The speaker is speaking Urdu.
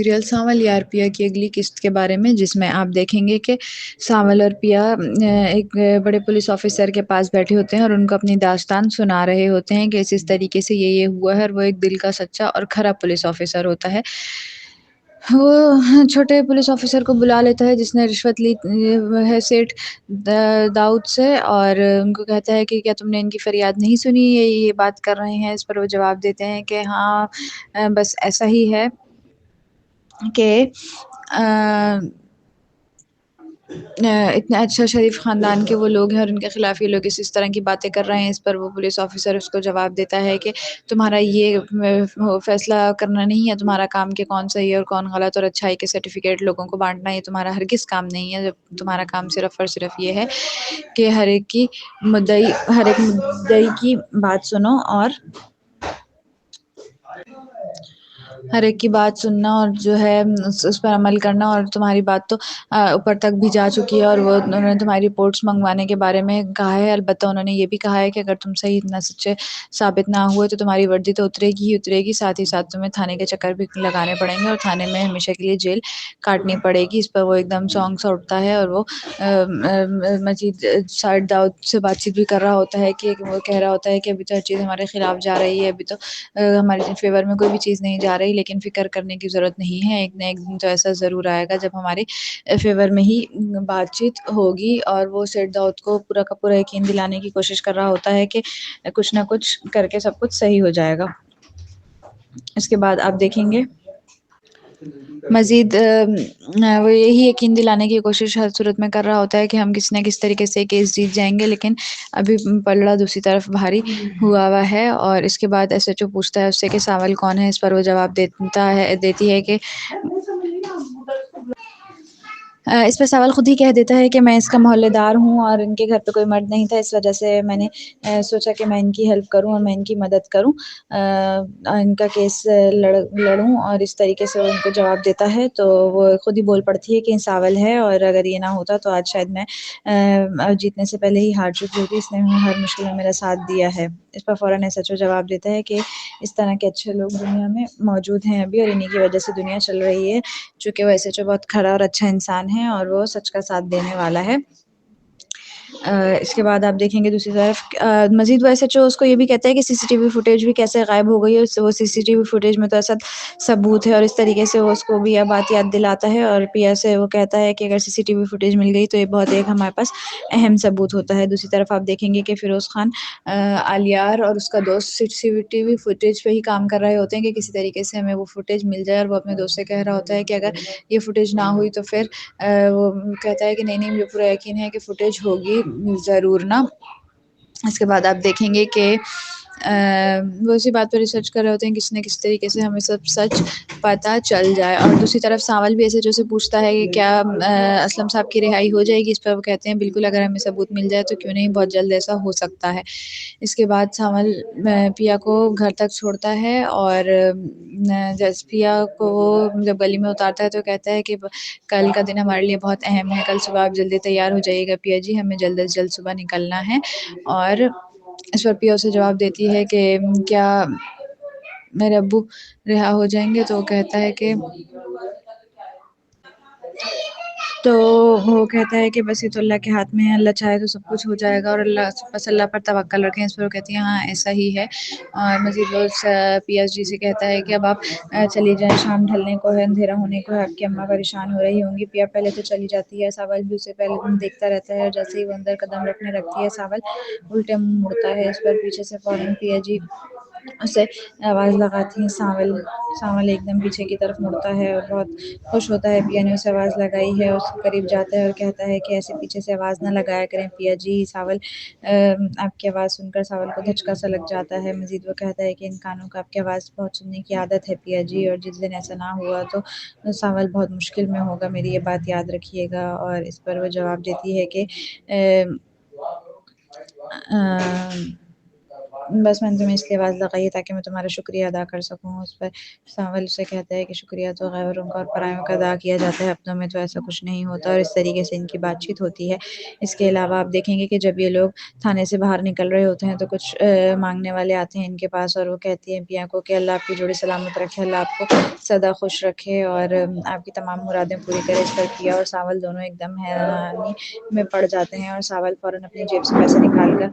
سیریل سانول یا پیا کی اگلی قسط کے بارے میں، جس میں آپ دیکھیں گے کہ سانول اور پیا ایک بڑے پولیس آفیسر کے پاس بیٹھے ہوتے ہیں اور ان کو اپنی داستان سنا رہے ہوتے ہیں کہ اس طریقے سے یہ ہوا ہے، اور وہ ایک دل کا سچا اور کھرا پولیس آفیسر ہوتا ہے۔ وہ چھوٹے پولیس آفیسر کو بلا لیتا ہے جس نے رشوت لی ہے سیٹھ داؤد سے، اور ان کو کہتا ہے کہ کیا تم نے ان کی فریاد نہیں سنی، یہ بات کر رہے ہیں۔ اس پر وہ جواب دیتے ہیں کہ ہاں بس ایسا ہی ہے کہ اتنے اچھا شریف خاندان کے وہ لوگ ہیں اور ان کے خلاف یہ لوگ اس طرح کی باتیں کر رہے ہیں۔ اس پر وہ پولیس آفیسر اس کو جواب دیتا ہے کہ تمہارا یہ فیصلہ کرنا نہیں ہے، تمہارا کام کہ کون صحیح ہے اور کون غلط، اور اچھائی کے سرٹیفکیٹ لوگوں کو بانٹنا یہ تمہارا ہرگز کام نہیں ہے۔ تمہارا کام صرف اور صرف یہ ہے کہ ہر ایک مدعی کی بات سنو اور ہر ایک کی بات سننا اور جو ہے اس پر عمل کرنا، اور تمہاری بات تو اوپر تک بھی جا چکی ہے اور انہوں نے تمہاری رپورٹس منگوانے کے بارے میں کہا ہے۔ البتہ انہوں نے یہ بھی کہا ہے کہ اگر تم صحیح اتنا سچے ثابت نہ ہوئے تو تمہاری وردی تو اترے گی ہی اترے گی، ساتھ ہی ساتھ تمہیں تھانے کے چکر بھی لگانے پڑیں گے اور تھانے میں ہمیشہ کے لیے جیل کاٹنی پڑے گی۔ اس پر وہ ایک دم سونگ سا اٹھتا ہے اور وہ مزید سائڈ داؤد سے بات چیت بھی کر رہا ہوتا ہے کہ وہ کہہ رہا ہوتا ہے کہ ابھی تو ہر چیز ہمارے خلاف جا رہی ہے، ابھی تو ہمارے فیور میں کوئی بھی چیز نہیں جا رہی، لیکن فکر کرنے کی ضرورت نہیں ہے، ایک نہ ایک دن تو ایسا ضرور آئے گا جب ہمارے فیور میں ہی بات چیت ہوگی۔ اور وہ سیٹ داؤد کو پورا کا پورا یقین دلانے کی کوشش کر رہا ہوتا ہے کہ کچھ نہ کچھ کر کے سب کچھ صحیح ہو جائے گا۔ اس کے بعد آپ دیکھیں گے مزید وہ یہی یقین دلانے کی کوشش ہر صورت میں کر رہا ہوتا ہے کہ ہم کس نہ کس طریقے سے کیس جیت جائیں گے، لیکن ابھی پلڑا دوسری طرف بھاری ہوا ہے۔ اور اس کے بعد ایس ایچ او پوچھتا ہے اس سے کہ سانول کون ہے۔ اس پر وہ جواب دیتی ہے کہ اس پر سانول خود ہی کہہ دیتا ہے کہ میں اس کا محلے دار ہوں اور ان کے گھر پہ کوئی مرد نہیں تھا، اس وجہ سے میں نے سوچا کہ میں ان کی ہیلپ کروں اور میں ان کی مدد کروں، ان کا کیس لڑوں، اور اس طریقے سے وہ ان کو جواب دیتا ہے۔ تو وہ خود ہی بول پڑتی ہے کہ سانول ہے، اور اگر یہ نہ ہوتا تو آج شاید میں جیتنے سے پہلے ہی ہار چکی ہوتی، اس نے ہر مشکل میں میرا ساتھ دیا ہے۔ اس پر فوراً ایس ایچ او جواب دیتا ہے کہ اس طرح کے اچھے لوگ دنیا میں موجود ہیں ابھی، اور انہی کی وجہ سے دنیا چل رہی ہے، چونکہ وہ ایس ایچ او بہت کھرا اور اچھا انسان ہے اور وہ سچ کا ساتھ دینے والا ہے۔ اس کے بعد آپ دیکھیں گے دوسری طرف مزید وہ ایس ایچ او اس کو یہ بھی کہتا ہے کہ سی سی ٹی وی فوٹیج بھی کیسے غائب ہو گئی ہے، وہ سی سی ٹی وی فوٹیج میں تو ایسا ثبوت ہے، اور اس طریقے سے وہ اس کو بھی یہ بات یاد دلاتا ہے، اور پیا سے وہ کہتا ہے کہ اگر سی سی ٹی وی فوٹیج مل گئی تو یہ بہت ایک ہمارے پاس اہم ثبوت ہوتا ہے۔ دوسری طرف آپ دیکھیں گے کہ فیروز خان علیار اور اس کا دوست سی سی ٹی وی فوٹیج پہ ہی کام کر رہے ہوتے ہیں کہ کسی طریقے سے ہمیں وہ فوٹیج مل جائے، اور وہ اپنے دوست سے کہہ رہا ہوتا ہے کہ اگر یہ فوٹیج نہ ہوئی تو پھر وہ کہتا ہے کہ نہیں مجھے پورا یقین ہے کہ فوٹیج ہوگی ضرور نا۔ اس کے بعد آپ دیکھیں گے کہ وہ اسی بات پہ ریسرچ کر رہے ہوتے ہیں کسی نہ کسی طریقے سے ہمیں سب سچ پتہ چل جائے۔ اور دوسری طرف سانول بھی ایسے جو سے پوچھتا ہے کہ کیا اسلم صاحب کی رہائی ہو جائے گی۔ اس پر وہ کہتے ہیں بالکل، اگر ہمیں ثبوت مل جائے تو کیوں نہیں، بہت جلد ایسا ہو سکتا ہے۔ اس کے بعد سانول پیا کو گھر تک چھوڑتا ہے، اور پیا کو جب گلی میں اتارتا ہے تو کہتا ہے کہ کل کا دن ہمارے لیے بہت اہم ہے، کل صبح آپ جلدی تیار ہو جائیے گا پیا جی، ہمیں جلد از جلد صبح نکلنا ہے۔ اور اس پر پیا اسے جواب دیتی ہے کہ کیا میرے ابو رہا ہو جائیں گے، تو وہ کہتا ہے کہ تو وہ کہتا ہے کہ بس یہ تو اللہ کے ہاتھ میں ہے، اللہ چاہے تو سب کچھ ہو جائے گا، اور بس اللہ پر توکل رکھیں۔ اس پر وہ کہتی ہیں ہاں ایسا ہی ہے۔ اور مزید وہ پی ایس جی سے کہتا ہے کہ اب آپ چلی جائیں، شام ڈھلنے کو ہے، اندھیرا ہونے کو ہے، آپ کی اماں پریشان ہو رہی ہوں گی۔ پیا پہلے تو چلی جاتی ہے، سانول بھی اسے پہلے دیکھتا رہتا ہے، اور جیسے ہی وہ اندر قدم رکھنے لگتی ہے سانول الٹے منہ مڑتا ہے۔ اس پر پیچھے سے فوراً پیا جی اسے آواز لگاتی ہیں سانول ایک دم پیچھے کی طرف مڑتا ہے اور بہت خوش ہوتا ہے پیا نے اسے آواز لگائی ہے، اس کے قریب جاتا ہے اور کہتا ہے کہ ایسے پیچھے سے آواز نہ لگایا کریں پیا جی۔ سانول آپ کی آواز سن کر سانول کو دھچکا سا لگ جاتا ہے۔ مزید وہ کہتا ہے کہ ان کانوں کو آپ کی آواز بہت سننے کی عادت ہے پیا جی، اور جس دن ایسا نہ ہوا تو سانول بہت مشکل میں ہوگا، میری یہ بات یاد رکھیے گا۔ اور اس پر وہ جواب دیتی ہے کہ بس میں نے تمہیں اس لیے آواز لگائی ہے تاکہ میں تمہارا شکریہ ادا کر سکوں اس پر۔ ساول سے کہتا ہے کہ شکریہ تو غیروں کا اور پرایوں کا ادا کیا جاتا ہے، اپنوں میں تو ایسا کچھ نہیں ہوتا، اور اس طریقے سے ان کی بات چیت ہوتی ہے۔ اس کے علاوہ آپ دیکھیں گے کہ جب یہ لوگ تھانے سے باہر نکل رہے ہوتے ہیں تو کچھ مانگنے والے آتے ہیں ان کے پاس، اور وہ کہتی ہیں پیا کو کہ اللہ آپ کی جوڑی سلامت رکھے، اللہ آپ کو سدا خوش رکھے اور آپ کی تمام مرادیں پوری کرے۔ اس پر پیا اور ساول دونوں ایک دم حیرانی میں پڑ جاتے ہیں، اور ساول فوراً اپنی جیب سے پیسے نکال کر